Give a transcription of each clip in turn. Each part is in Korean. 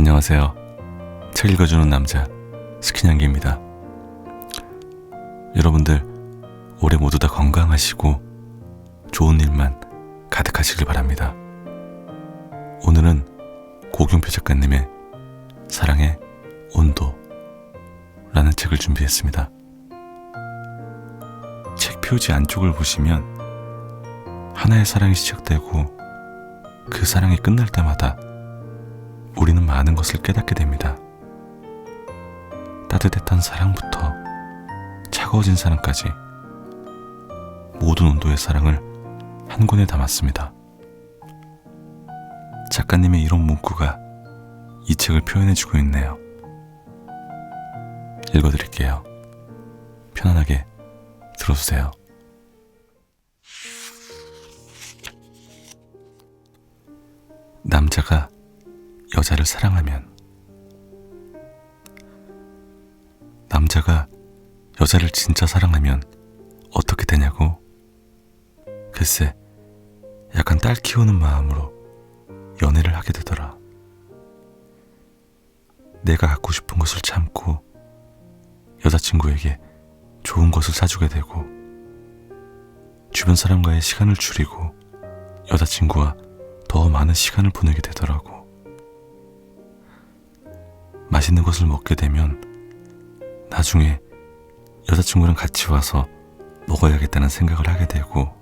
안녕하세요. 책 읽어주는 남자 스키냥기입니다. 여러분들 올해 모두 다 건강하시고 좋은 일만 가득하시길 바랍니다. 오늘은 고경표 작가님의 사랑의 온도라는 책을 준비했습니다. 책 표지 안쪽을 보시면 하나의 사랑이 시작되고 그 사랑이 끝날 때마다 우리는 많은 것을 깨닫게 됩니다. 따뜻했던 사랑부터 차가워진 사랑까지 모든 온도의 사랑을 한 권에 담았습니다. 작가님의 이런 문구가 이 책을 표현해주고 있네요. 읽어드릴게요. 편안하게 들어주세요. 남자가 여자를 사랑하면, 남자가 여자를 진짜 사랑하면 어떻게 되냐고? 글쎄, 약간 딸 키우는 마음으로 연애를 하게 되더라. 내가 갖고 싶은 것을 참고 여자친구에게 좋은 것을 사주게 되고, 주변 사람과의 시간을 줄이고 여자친구와 더 많은 시간을 보내게 되더라고. 맛있는 것을 먹게 되면 나중에 여자친구랑 같이 와서 먹어야겠다는 생각을 하게 되고,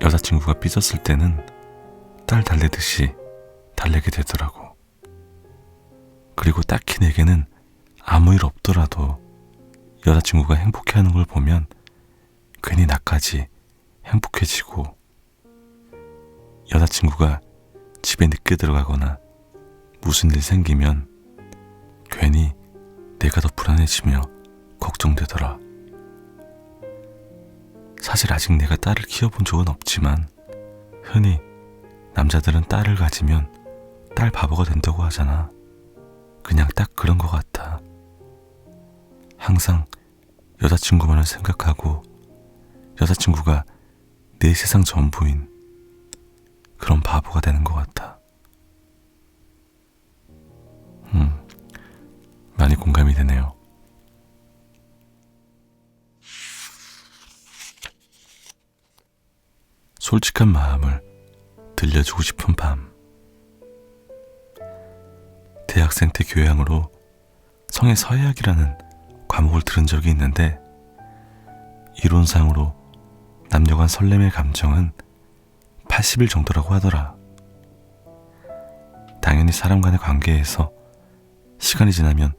여자친구가 삐졌을 때는 딸 달래듯이 달래게 되더라고. 그리고 딱히 내게는 아무 일 없더라도 여자친구가 행복해하는 걸 보면 괜히 나까지 행복해지고, 여자친구가 집에 늦게 들어가거나 무슨 일 생기면 괜히 내가 더 불안해지며 걱정되더라. 사실 아직 내가 딸을 키워본 적은 없지만 흔히 남자들은 딸을 가지면 딸 바보가 된다고 하잖아. 그냥 딱 그런 것 같아. 항상 여자친구만을 생각하고 여자친구가 내 세상 전부인 그런 바보가 되는 것 같아. 많이 공감이 되네요. 솔직한 마음을 들려주고 싶은 밤. 대학생 때 교양으로 성의 서예학이라는 과목을 들은 적이 있는데, 이론상으로 남녀 간 설렘의 감정은 80일 정도라고 하더라. 당연히 사람 간의 관계에서 시간이 지나면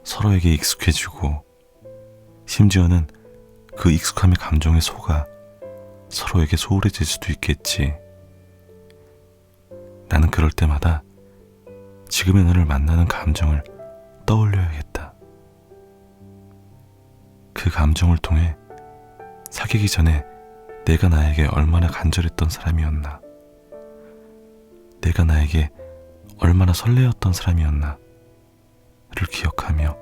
서로에게 익숙해지고, 심지어는 그 익숙함의 감정에 속아 서로에게 소홀해질 수도 있겠지. 나는 그럴 때마다 지금의 너를 만나는 감정을 떠올려야겠다. 그 감정을 통해 사귀기 전에 내가 나에게 얼마나 간절했던 사람이었나, 내가 나에게 얼마나 설레었던 사람이었나 를 기억하며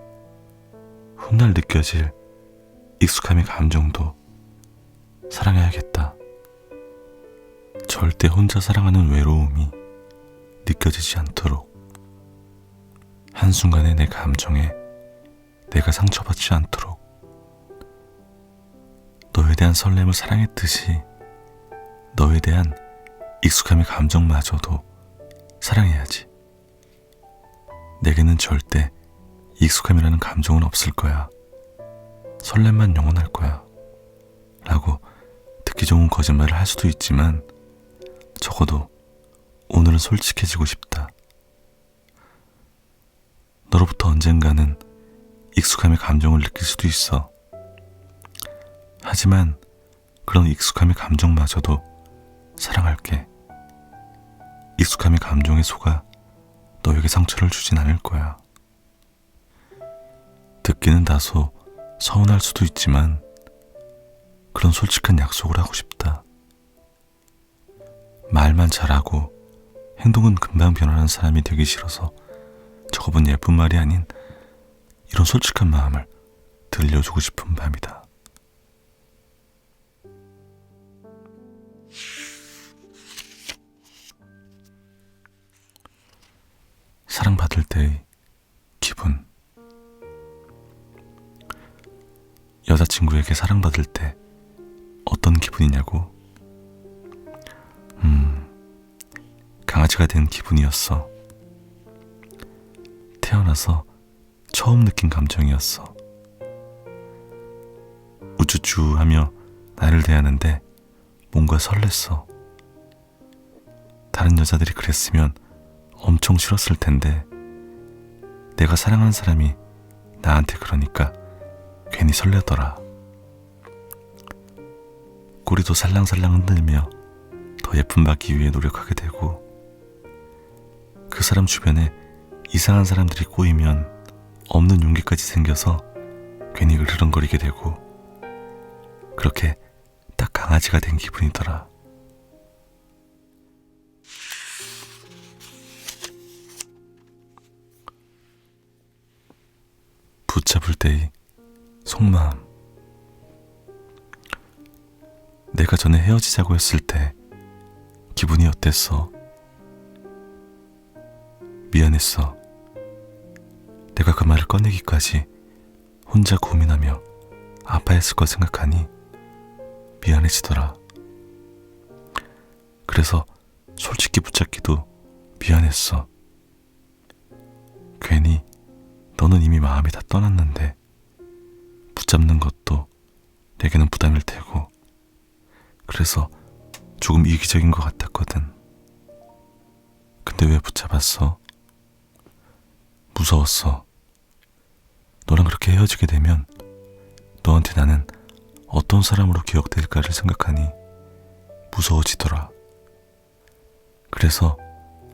훗날 느껴질 익숙함의 감정도 사랑해야겠다. 절대 혼자 사랑하는 외로움이 느껴지지 않도록, 한순간에 내 감정에 내가 상처받지 않도록, 너에 대한 설렘을 사랑했듯이 너에 대한 익숙함의 감정마저도 사랑해야지. 내게는 절대 익숙함이라는 감정은 없을 거야. 설렘만 영원할 거야. 라고 듣기 좋은 거짓말을 할 수도 있지만, 적어도 오늘은 솔직해지고 싶다. 너로부터 언젠가는 익숙함의 감정을 느낄 수도 있어. 하지만 그런 익숙함의 감정마저도 사랑할게. 익숙함의 감정에 속아 너에게 상처를 주진 않을 거야. 듣기는 다소 서운할 수도 있지만 그런 솔직한 약속을 하고 싶다. 말만 잘하고 행동은 금방 변하는 사람이 되기 싫어서 적어본 예쁜 말이 아닌 이런 솔직한 마음을 들려주고 싶은 밤이다. 사랑받을 때의 기분. 여자친구에게 사랑받을 때 어떤 기분이냐고? 강아지가 된 기분이었어. 태어나서 처음 느낀 감정이었어. 우쭈쭈 하며 나를 대하는데 뭔가 설렜어. 다른 여자들이 그랬으면 엄청 싫었을 텐데 내가 사랑하는 사람이 나한테 그러니까 괜히 설레더라. 꼬리도 살랑살랑 흔들며 더 예쁨 받기 위해 노력하게 되고, 그 사람 주변에 이상한 사람들이 꼬이면 없는 용기까지 생겨서 괜히 으르렁거리게 되고, 그렇게 딱 강아지가 된 기분이더라. 붙잡을 때의 속마음. 내가 전에 헤어지자고 했을 때 기분이 어땠어? 미안했어. 내가 그 말을 꺼내기까지 혼자 고민하며 아파했을 거 생각하니 미안해지더라. 그래서 솔직히 붙잡기도 미안했어. 괜히 너는 이미 마음이 다 떠났는데 붙잡는 것도 내게는 부담일 테고, 그래서 조금 이기적인 것 같았거든. 근데 왜 붙잡았어? 무서웠어. 너랑 그렇게 헤어지게 되면 너한테 나는 어떤 사람으로 기억될까를 생각하니 무서워지더라. 그래서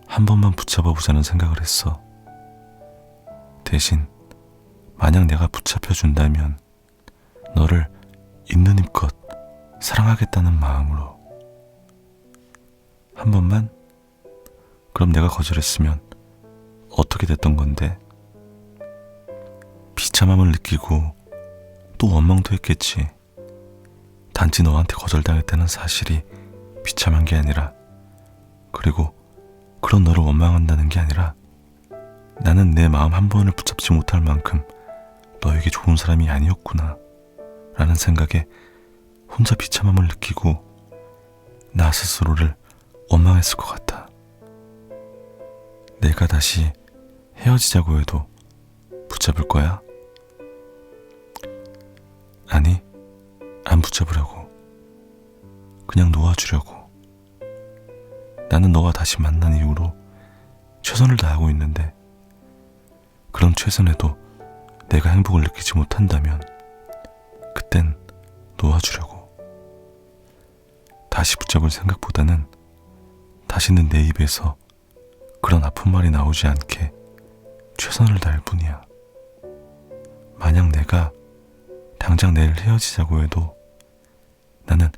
한 번만 붙잡아보자는 생각을 했어. 대신 만약 내가 붙잡혀준다면 너를 있는 힘껏 사랑하겠다는 마음으로. 한 번만? 그럼 내가 거절했으면 어떻게 됐던 건데? 비참함을 느끼고 또 원망도 했겠지. 단지 너한테 거절당했다는 사실이 비참한 게 아니라, 그리고 그런 너를 원망한다는 게 아니라, 나는 내 마음 한 번을 붙잡지 못할 만큼 너에게 좋은 사람이 아니었구나 라는 생각에 혼자 비참함을 느끼고 나 스스로를 원망했을 것 같아. 내가 다시 헤어지자고 해도 붙잡을 거야? 아니, 안 붙잡으려고. 그냥 놓아주려고. 나는 너와 다시 만난 이후로 최선을 다하고 있는데, 그런 최선에도 내가 행복을 느끼지 못한다면 그땐 놓아주려고. 다시 붙잡을 생각보다는 다시는 내 입에서 그런 아픈 말이 나오지 않게 최선을 다할 뿐이야. 만약 내가 당장 내일 헤어지자고 해도 나는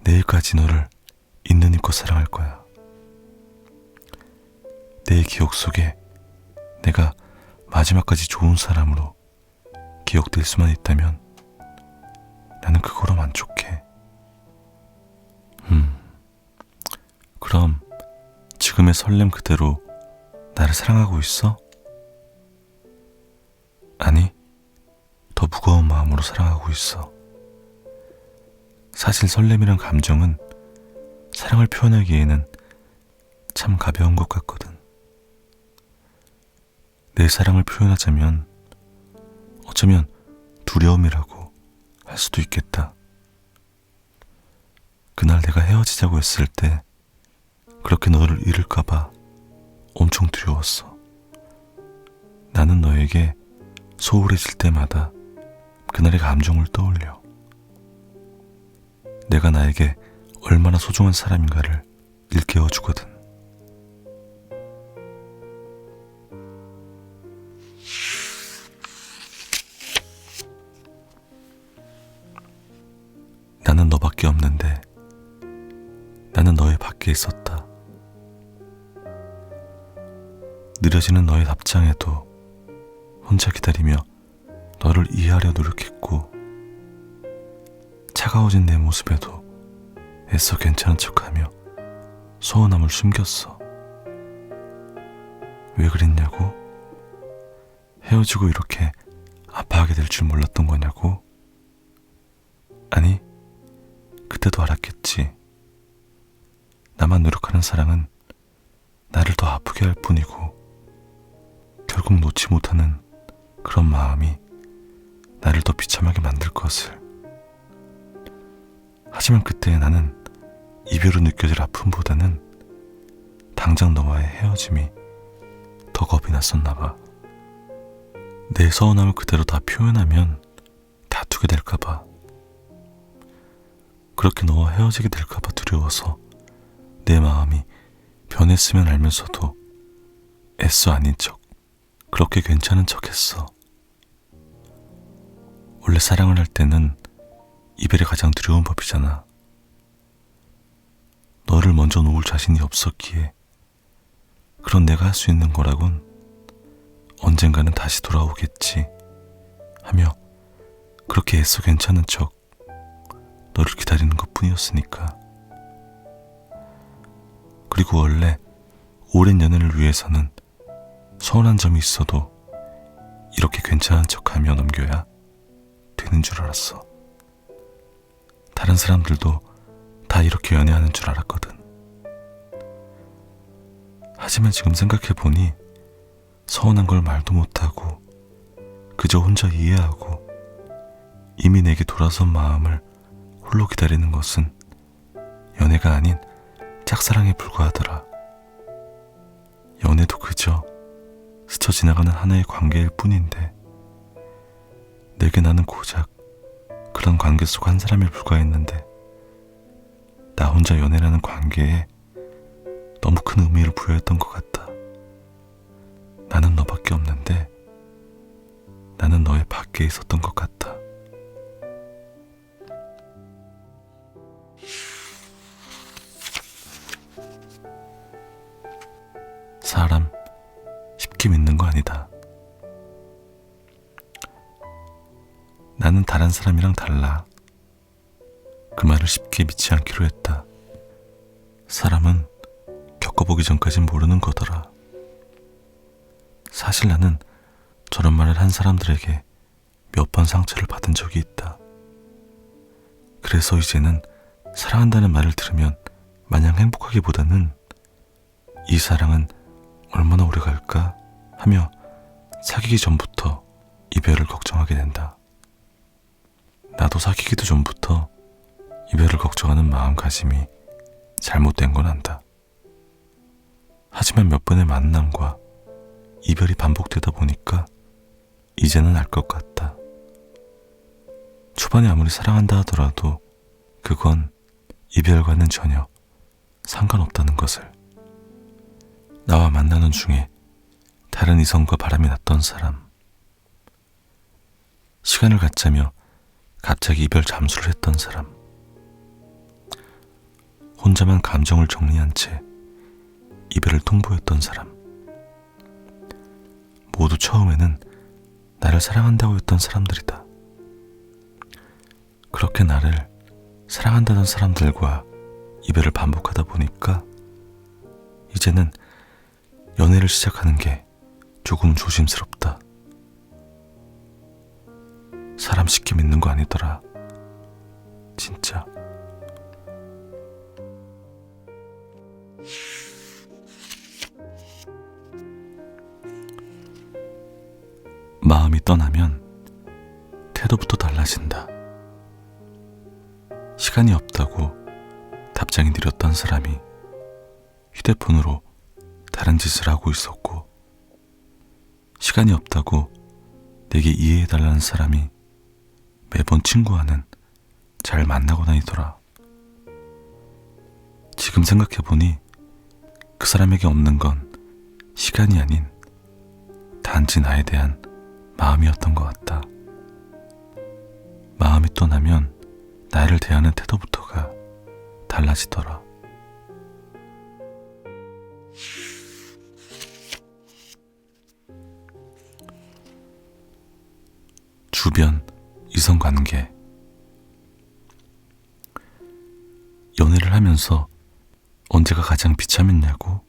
내일까지 너를 있는 힘껏 사랑할 거야. 내 기억 속에 내가 마지막까지 좋은 사람으로 기억될 수만 있다면 나는 그거로 만족해. 그럼 지금의 설렘 그대로 나를 사랑하고 있어? 아니, 더 무거운 마음으로 사랑하고 있어. 사실 설렘이란 감정은 사랑을 표현하기에는 참 가벼운 것 같거든. 내 사랑을 표현하자면 어쩌면 두려움이라고 할 수도 있겠다. 그날 내가 헤어지자고 했을 때 그렇게 너를 잃을까봐 엄청 두려웠어. 나는 너에게 소홀해질 때마다 그날의 감정을 떠올려. 내가 나에게 얼마나 소중한 사람인가를 일깨워주거든. 나는 너밖에 없는데 나는 너의 밖에 있었다. 느려지는 너의 답장에도 혼자 기다리며 너를 이해하려 노력했고, 차가워진 내 모습에도 애써 괜찮은 척하며 서운함을 숨겼어. 왜 그랬냐고? 헤어지고 이렇게 아파하게 될 줄 몰랐던 거냐고? 아니, 그때도 알았겠지. 나만 노력하는 사랑은 나를 더 아프게 할 뿐이고, 결국 놓지 못하는 그런 마음이 나를 더 비참하게 만들 것을. 하지만 그때 나는 이별로 느껴질 아픔보다는 당장 너와의 헤어짐이 더 겁이 났었나 봐. 내 서운함을 그대로 다 표현하면 다투게 될까 봐. 그렇게 너와 헤어지게 될까 봐 두려워서 내 마음이 변했으면 알면서도 애써 아닌 척, 그렇게 괜찮은 척 했어. 원래 사랑을 할 때는 이별이 가장 두려운 법이잖아. 너를 먼저 놓을 자신이 없었기에 그런 내가 할 수 있는 거라곤 언젠가는 다시 돌아오겠지 하며 그렇게 애써 괜찮은 척 너를 기다리는 것뿐이었으니까. 그리고 원래 오랜 연애를 위해서는 서운한 점이 있어도 이렇게 괜찮은 척하며 넘겨야 되는 줄 알았어. 다른 사람들도 다 이렇게 연애하는 줄 알았거든. 하지만 지금 생각해보니 서운한 걸 말도 못하고 그저 혼자 이해하고 이미 내게 돌아선 마음을 홀로 기다리는 것은 연애가 아닌 짝사랑에 불과하더라. 연애도 그저 스쳐 지나가는 하나의 관계일 뿐인데 내게 나는 고작 그런 관계 속 한 사람에 불과했는데 나 혼자 연애라는 관계에 너무 큰 의미를 부여했던 것 같다. 나는 너밖에 없는데 나는 너의 밖에 있었던 것 같다. 사람 쉽게 믿는 거 아니다. 나는 다른 사람이랑 달라. 그 말을 쉽게 믿지 않기로 했다. 사람은 겪어보기 전까진 모르는 거더라. 사실 나는 저런 말을 한 사람들에게 몇 번 상처를 받은 적이 있다. 그래서 이제는 사랑한다는 말을 들으면 마냥 행복하기보다는 이 사랑은 얼마나 오래 갈까 하며 사귀기 전부터 이별을 걱정하게 된다. 나도 사귀기도 전부터 이별을 걱정하는 마음가짐이 잘못된 건 안다. 하지만 몇 번의 만남과 이별이 반복되다 보니까 이제는 알 것 같다. 초반에 아무리 사랑한다 하더라도 그건 이별과는 전혀 상관없다는 것을. 나와 만나는 중에 다른 이성과 바람이 났던 사람, 시간을 갖자며 갑자기 이별 잠수를 했던 사람, 혼자만 감정을 정리한 채 이별을 통보했던 사람, 모두 처음에는 나를 사랑한다고 했던 사람들이다. 그렇게 나를 사랑한다던 사람들과 이별을 반복하다 보니까 이제는 연애를 시작하는 게 조금 조심스럽다. 사람 쉽게 믿는 거 아니더라. 진짜. 마음이 떠나면 태도부터 달라진다. 시간이 없다고 답장이 느렸던 사람이 휴대폰으로 다른 짓을 하고 있었고, 시간이 없다고 내게 이해해달라는 사람이 매번 친구와는 잘 만나고 다니더라. 지금 생각해보니 그 사람에게 없는 건 시간이 아닌 단지 나에 대한 마음이었던 것 같다. 마음이 떠나면 나를 대하는 태도부터가 달라지더라. 주변 이성관계. 연애를 하면서 언제가 가장 비참했냐고?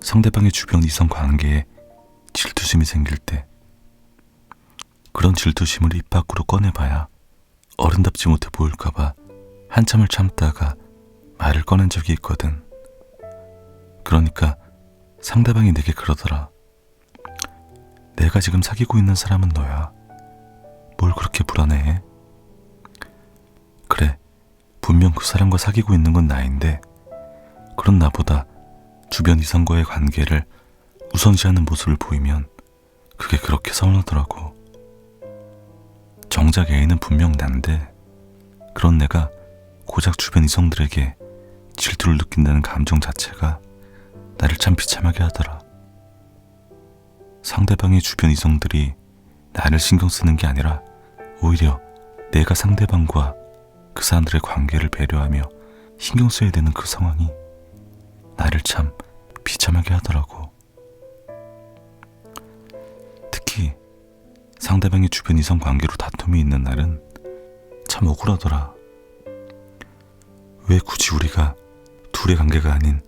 상대방의 주변 이성 관계에 질투심이 생길 때 그런 질투심을 입 밖으로 꺼내봐야 어른답지 못해 보일까봐 한참을 참다가 말을 꺼낸 적이 있거든. 그러니까 상대방이 내게 그러더라. 내가 지금 사귀고 있는 사람은 너야. 뭘 그렇게 불안해해? 그래, 분명 그 사람과 사귀고 있는 건 나인데 그런 나보다 주변 이성과의 관계를 우선시하는 모습을 보이면 그게 그렇게 서운하더라고. 정작 애인은 분명 난데 그런 내가 고작 주변 이성들에게 질투를 느낀다는 감정 자체가 나를 참 비참하게 하더라. 상대방의 주변 이성들이 나를 신경 쓰는 게 아니라 오히려 내가 상대방과 그 사람들의 관계를 배려하며 신경 써야 되는 그 상황이 나를 참 비참하게 하더라고. 특히 상대방의 주변 이성 관계로 다툼이 있는 날은 참 억울하더라. 왜 굳이 우리가 둘의 관계가 아닌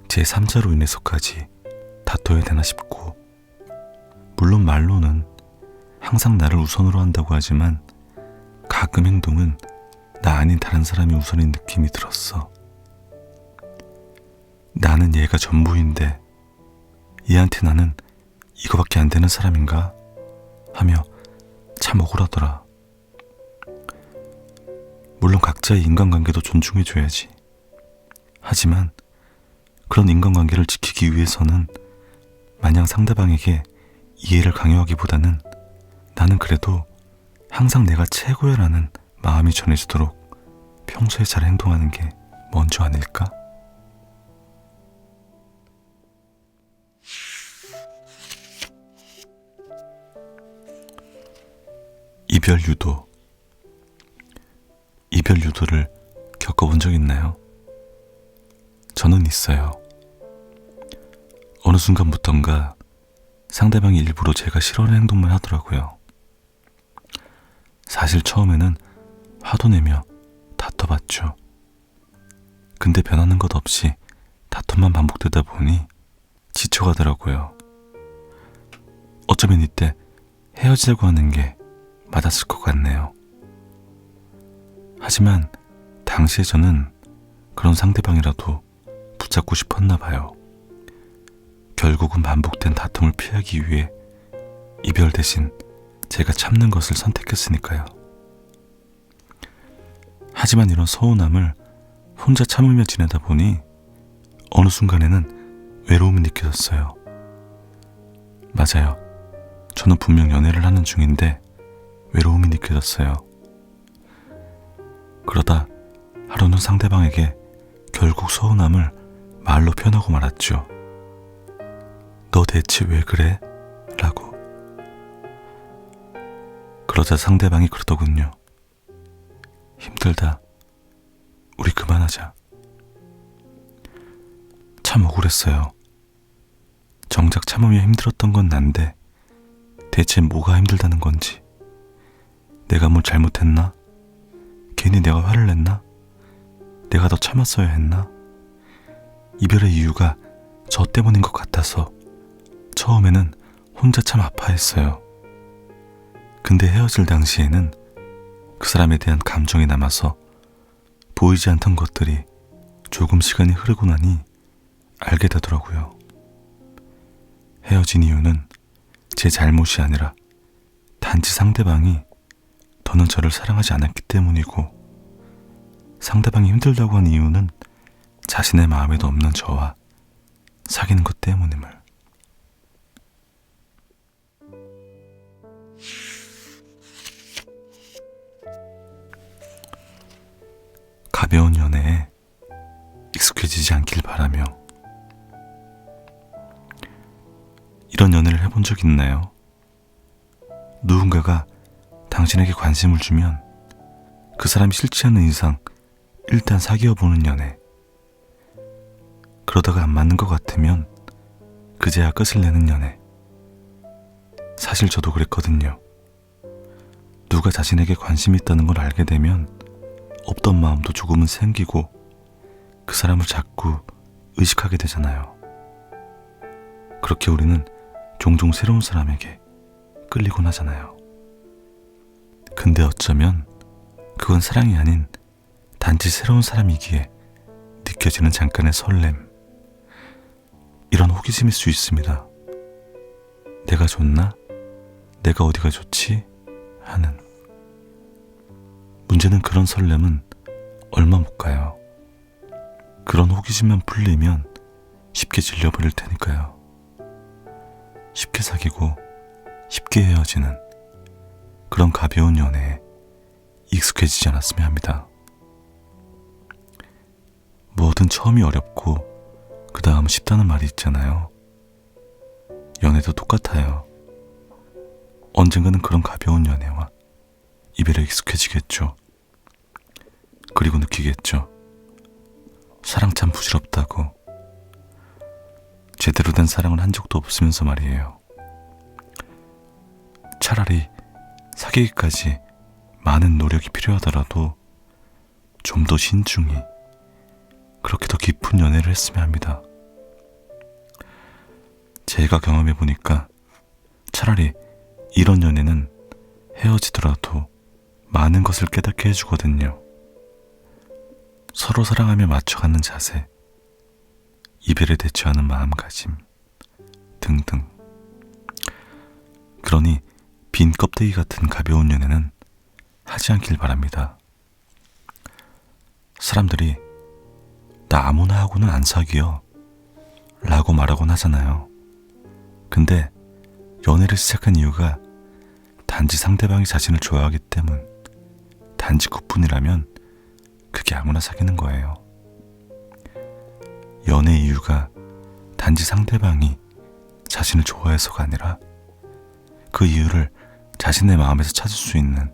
제3자로 인해서까지 다퉈야 되나 싶고, 물론 말로는 항상 나를 우선으로 한다고 하지만 가끔 행동은 나 아닌 다른 사람이 우선인 느낌이 들었어. 나는 얘가 전부인데 얘한테 나는 이거밖에 안 되는 사람인가 하며 참 억울하더라. 물론 각자의 인간관계도 존중해줘야지. 하지만 그런 인간관계를 지키기 위해서는 마냥 상대방에게 이해를 강요하기보다는 나는 그래도 항상 내가 최고야라는 마음이 전해지도록 평소에 잘 행동하는 게 먼저 아닐까? 이별 유도. 이별 유도를 겪어본 적 있나요? 저는 있어요. 어느 순간부턴가 상대방이 일부러 제가 싫어하는 행동만 하더라고요. 사실 처음에는 화도 내며 다퉈봤죠. 근데 변하는 것 없이 다툼만 반복되다 보니 지쳐가더라고요. 어쩌면 이때 헤어지자고 하는 게 맞았을 것 같네요. 하지만 당시에 저는 그런 상대방이라도 붙잡고 싶었나 봐요. 결국은 반복된 다툼을 피하기 위해 이별 대신 제가 참는 것을 선택했으니까요. 하지만 이런 서운함을 혼자 참으며 지내다 보니 어느 순간에는 외로움이 느껴졌어요. 맞아요. 저는 분명 연애를 하는 중인데 외로움이 느껴졌어요. 그러다 하루는 상대방에게 결국 서운함을 말로 표현하고 말았죠. 너 대체 왜 그래? 라고. 그러자 상대방이 그러더군요. 힘들다. 우리 그만하자. 참 억울했어요. 정작 참으며 힘들었던 건 난데 대체 뭐가 힘들다는 건지. 내가 뭘 잘못했나? 괜히 내가 화를 냈나? 내가 더 참았어야 했나? 이별의 이유가 저 때문인 것 같아서 처음에는 혼자 참 아파했어요. 근데 헤어질 당시에는 그 사람에 대한 감정이 남아서 보이지 않던 것들이 조금 시간이 흐르고 나니 알게 되더라고요. 헤어진 이유는 제 잘못이 아니라 단지 상대방이 더는 저를 사랑하지 않았기 때문이고, 상대방이 힘들다고 한 이유는 자신의 마음에도 없는 저와 사귀는 것 때문임을. 가벼운 연애에 익숙해지지 않길 바라며. 이런 연애를 해본 적 있나요? 누군가가 당신에게 관심을 주면 그 사람이 싫지 않는 이상 일단 사귀어보는 연애. 그러다가 안 맞는 것 같으면 그제야 끝을 내는 연애. 사실 저도 그랬거든요. 누가 자신에게 관심이 있다는 걸 알게 되면 없던 마음도 조금은 생기고 그 사람을 자꾸 의식하게 되잖아요. 그렇게 우리는 종종 새로운 사람에게 끌리곤 하잖아요. 근데 어쩌면 그건 사랑이 아닌 단지 새로운 사람이기에 느껴지는 잠깐의 설렘, 이런 호기심일 수 있습니다. 내가 좋나? 내가 어디가 좋지? 하는. 문제는 그런 설렘은 얼마 못 가요. 그런 호기심만 풀리면 쉽게 질려버릴 테니까요. 쉽게 사귀고 쉽게 헤어지는 그런 가벼운 연애에 익숙해지지 않았으면 합니다. 뭐든 처음이 어렵고 그 다음 쉽다는 말이 있잖아요. 연애도 똑같아요. 언젠가는 그런 가벼운 연애와 이별에 익숙해지겠죠. 그리고 느끼겠죠. 사랑 참 부질없다고. 제대로 된 사랑을 한 적도 없으면서 말이에요. 차라리 사귀기까지 많은 노력이 필요하더라도 좀 더 신중히, 그렇게 더 깊은 연애를 했으면 합니다. 제가 경험해보니까 차라리 이런 연애는 헤어지더라도 많은 것을 깨닫게 해주거든요. 서로 사랑하며 맞춰가는 자세, 이별에 대처하는 마음가짐 등등. 그러니 빈 껍데기 같은 가벼운 연애는 하지 않길 바랍니다. 사람들이 나 아무나 하고는 안 사귀어 라고 말하곤 하잖아요. 근데 연애를 시작한 이유가 단지 상대방이 자신을 좋아하기 때문, 단지 그뿐이라면 그게 아무나 사귀는 거예요. 연애 이유가 단지 상대방이 자신을 좋아해서가 아니라 그 이유를 자신의 마음에서 찾을 수 있는,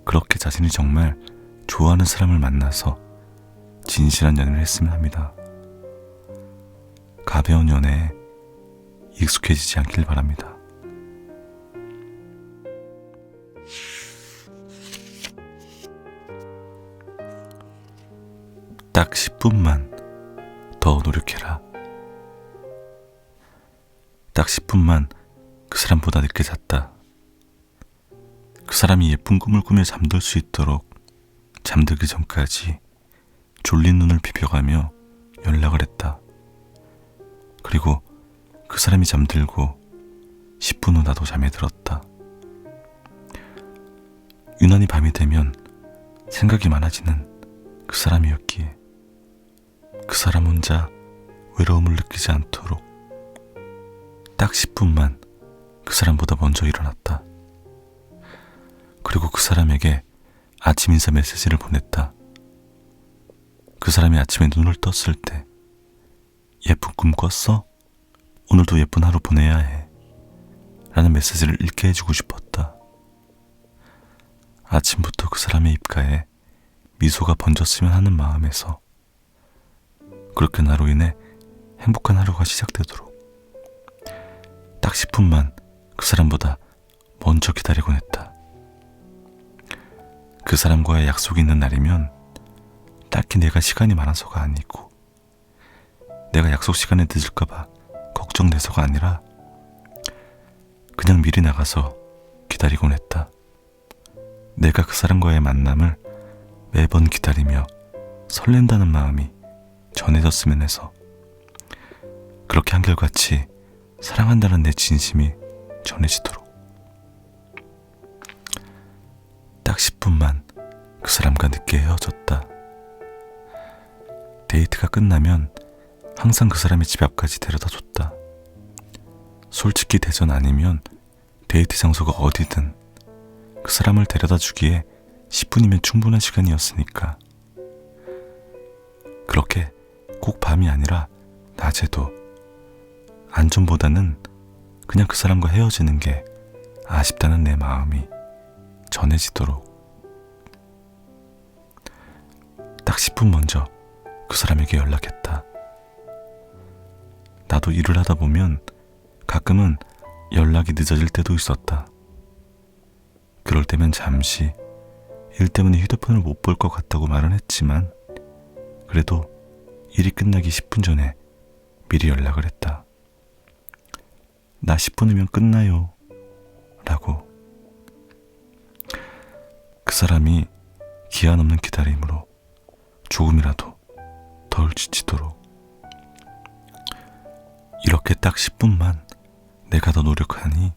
그렇게 자신이 정말 좋아하는 사람을 만나서 진실한 연애를 했으면 합니다. 가벼운 연애에 익숙해지지 않길 바랍니다. 딱 10분만 더 노력해라. 딱 10분만 그 사람보다 늦게 잤다. 그 사람이 예쁜 꿈을 꾸며 잠들 수 있도록 잠들기 전까지 졸린 눈을 비벼가며 연락을 했다. 그리고 그 사람이 잠들고 10분 후 나도 잠에 들었다. 유난히 밤이 되면 생각이 많아지는 그 사람이었기에 그 사람 혼자 외로움을 느끼지 않도록 딱 10분만 그 사람보다 먼저 일어났다. 그리고 그 사람에게 아침 인사 메시지를 보냈다. 그 사람이 아침에 눈을 떴을 때 예쁜 꿈 꿨어? 오늘도 예쁜 하루 보내야 해. 라는 메시지를 읽게 해주고 싶었다. 아침부터 그 사람의 입가에 미소가 번졌으면 하는 마음에서 그렇게 나로 인해 행복한 하루가 시작되도록 딱 10분만 그 사람보다 먼저 기다리곤 했다. 그 사람과의 약속이 있는 날이면 딱히 내가 시간이 많아서가 아니고 내가 약속 시간에 늦을까봐 걱정돼서가 아니라 그냥 미리 나가서 기다리곤 했다. 내가 그 사람과의 만남을 매번 기다리며 설렌다는 마음이 전해졌으면 해서 그렇게 한결같이 사랑한다는 내 진심이 전해지도록 딱 10분만 그 사람과 늦게 헤어졌다. 데이트가 끝나면 항상 그 사람의 집 앞까지 데려다 줬다. 솔직히 대전 아니면 데이트 장소가 어디든 그 사람을 데려다 주기에 10분이면 충분한 시간이었으니까. 그렇게 꼭 밤이 아니라 낮에도 안전보다는 그냥 그 사람과 헤어지는 게 아쉽다는 내 마음이 전해지도록 딱 10분 먼저 그 사람에게 연락했다. 나도 일을 하다 보면 가끔은 연락이 늦어질 때도 있었다. 그럴 때면 잠시 일 때문에 휴대폰을 못 볼 것 같다고 말은 했지만 그래도 일이 끝나기 10분 전에 미리 연락을 했다. 나 10분이면 끝나요. 라고. 그 사람이 기한 없는 기다림으로 조금이라도 덜 지치도록. 이렇게 딱 10분만 내가 더 노력하니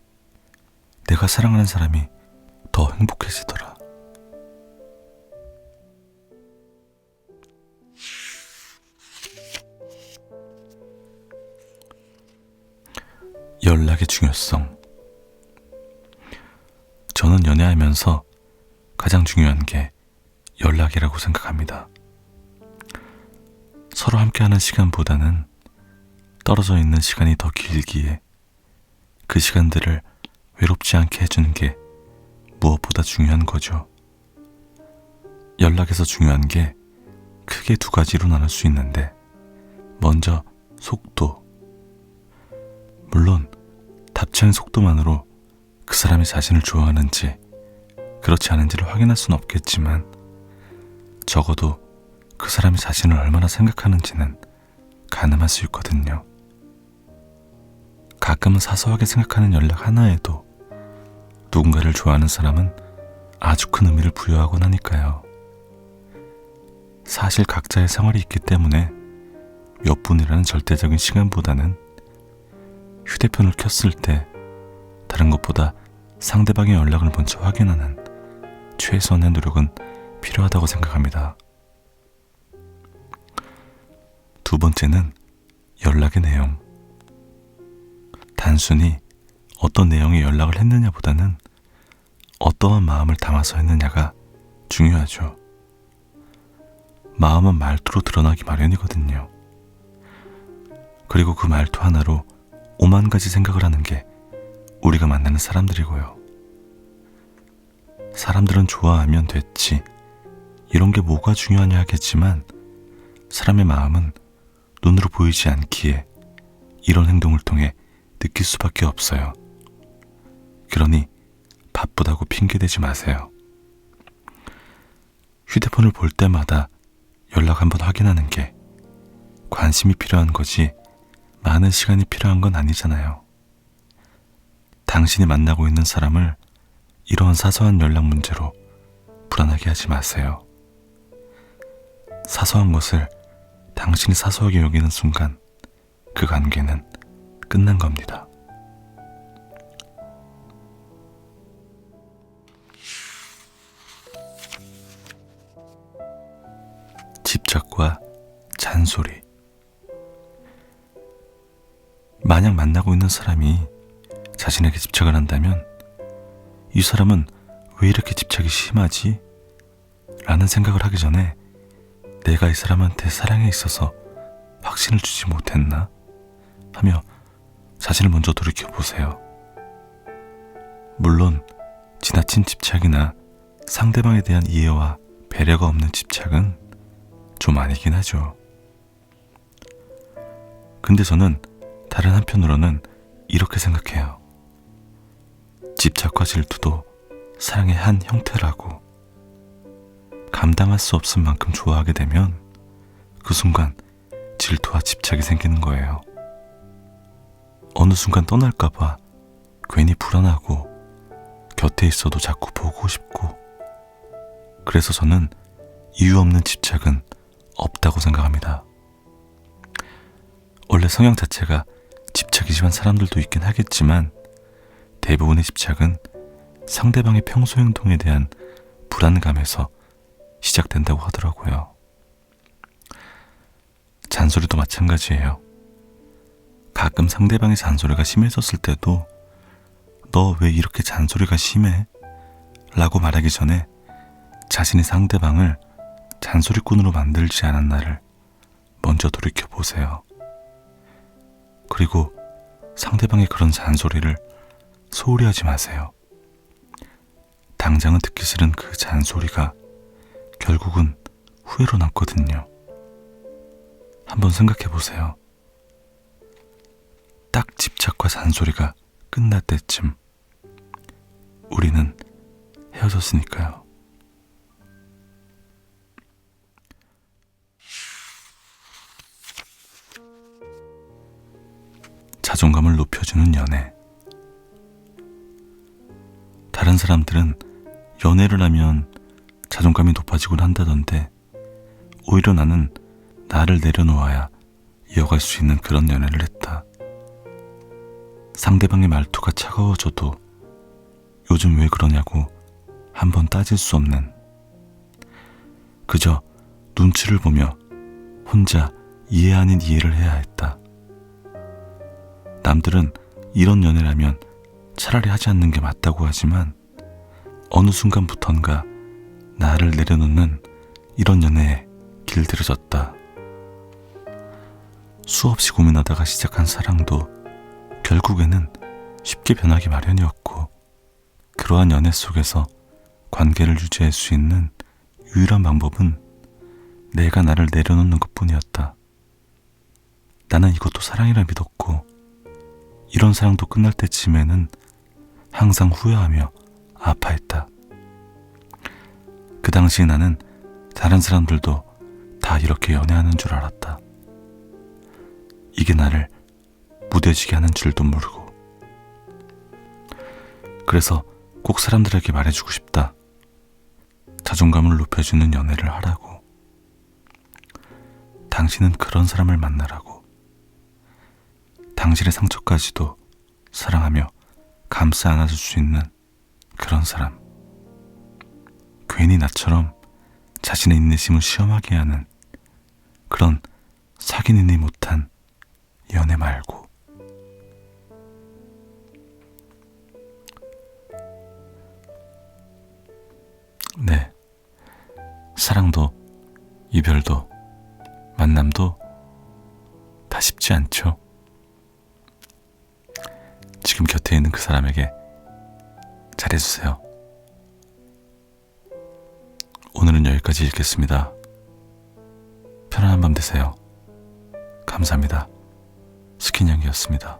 내가 사랑하는 사람이 더 행복해지더라. 연락의 중요성. 저는 연애하면서 가장 중요한 게 연락이라고 생각합니다. 서로 함께하는 시간보다는 떨어져 있는 시간이 더 길기에 그 시간들을 외롭지 않게 해주는 게 무엇보다 중요한 거죠. 연락에서 중요한 게 크게 두 가지로 나눌 수 있는데, 먼저 속도. 물론 답장의 속도만으로 그 사람이 자신을 좋아하는지 그렇지 않은지를 확인할 수는 없겠지만, 적어도 그 사람이 자신을 얼마나 생각하는지는 가늠할 수 있거든요. 가끔은 사소하게 생각하는 연락 하나에도 누군가를 좋아하는 사람은 아주 큰 의미를 부여하곤 하니까요. 사실 각자의 생활이 있기 때문에 몇 분이라는 절대적인 시간보다는 휴대폰을 켰을 때 다른 것보다 상대방의 연락을 먼저 확인하는 최소한의 노력은 필요하다고 생각합니다. 두 번째는 연락의 내용. 단순히 어떤 내용의 연락을 했느냐보다는 어떠한 마음을 담아서 했느냐가 중요하죠. 마음은 말투로 드러나기 마련이거든요. 그리고 그 말투 하나로 5만 가지 생각을 하는 게 우리가 만나는 사람들이고요. 사람들은 좋아하면 됐지, 이런 게 뭐가 중요하냐 하겠지만, 사람의 마음은 눈으로 보이지 않기에 이런 행동을 통해 느낄 수밖에 없어요. 그러니 바쁘다고 핑계대지 마세요. 휴대폰을 볼 때마다 연락 한번 확인하는 게 관심이 필요한 거지 많은 시간이 필요한 건 아니잖아요. 당신이 만나고 있는 사람을 이러한 사소한 연락 문제로 불안하게 하지 마세요. 사소한 것을 당신이 사소하게 여기는 순간 그 관계는 끝난 겁니다. 집착과 잔소리. 만약 만나고 있는 사람이 자신에게 집착을 한다면 이 사람은 왜 이렇게 집착이 심하지? 라는 생각을 하기 전에 내가 이 사람한테 사랑에 있어서 확신을 주지 못했나? 하며 자신을 먼저 돌이켜보세요. 물론 지나친 집착이나 상대방에 대한 이해와 배려가 없는 집착은 좀 아니긴 하죠. 근데 저는 다른 한편으로는 이렇게 생각해요. 집착과 질투도 사랑의 한 형태라고. 감당할 수 없을 만큼 좋아하게 되면 그 순간 질투와 집착이 생기는 거예요. 어느 순간 떠날까봐 괜히 불안하고 곁에 있어도 자꾸 보고 싶고, 그래서 저는 이유 없는 집착은 없다고 생각합니다. 원래 성향 자체가 집착이 심한 사람들도 있긴 하겠지만 대부분의 집착은 상대방의 평소 행동에 대한 불안감에서 시작된다고 하더라고요. 잔소리도 마찬가지예요. 가끔 상대방의 잔소리가 심해졌을 때도 너 왜 이렇게 잔소리가 심해? 라고 말하기 전에 자신이 상대방을 잔소리꾼으로 만들지 않았나를 먼저 돌이켜보세요. 그리고 상대방의 그런 잔소리를 소홀히 하지 마세요. 당장은 듣기 싫은 그 잔소리가 결국은 후회로 남거든요. 한번 생각해보세요. 딱 집착과 잔소리가 끝날 때쯤 우리는 헤어졌으니까요. 자존감을 높여주는 연애. 다른 사람들은 연애를 하면 자존감이 높아지곤 한다던데 오히려 나는 나를 내려놓아야 이어갈 수 있는 그런 연애를 했다. 상대방의 말투가 차가워져도 요즘 왜 그러냐고 한번 따질 수 없는, 그저 눈치를 보며 혼자 이해 아닌 이해를 해야 했다. 남들은 이런 연애라면 차라리 하지 않는 게 맞다고 하지만 어느 순간부턴가 나를 내려놓는 이런 연애에 길들여졌다. 수없이 고민하다가 시작한 사랑도 결국에는 쉽게 변하기 마련이었고, 그러한 연애 속에서 관계를 유지할 수 있는 유일한 방법은 내가 나를 내려놓는 것뿐이었다. 나는 이것도 사랑이라 믿었고, 이런 사랑도 끝날 때쯤에는 항상 후회하며 아파했다. 그 당시 나는 다른 사람들도 다 이렇게 연애하는 줄 알았다. 이게 나를 무뎌지게 하는 줄도 모르고. 그래서 꼭 사람들에게 말해주고 싶다. 자존감을 높여주는 연애를 하라고. 당신은 그런 사람을 만나라고. 당신의 상처까지도 사랑하며 감싸 안아줄 수 있는 그런 사람. 괜히 나처럼 자신의 인내심을 시험하게 하는 그런 사귀느니 못한 연애 말고. 네, 사랑도 이별도 만남도 다 쉽지 않죠. 지금 곁에 있는 그 사람에게 잘해주세요. 오늘은 여기까지 읽겠습니다. 편안한 밤 되세요. 감사합니다. 스킨양이었습니다.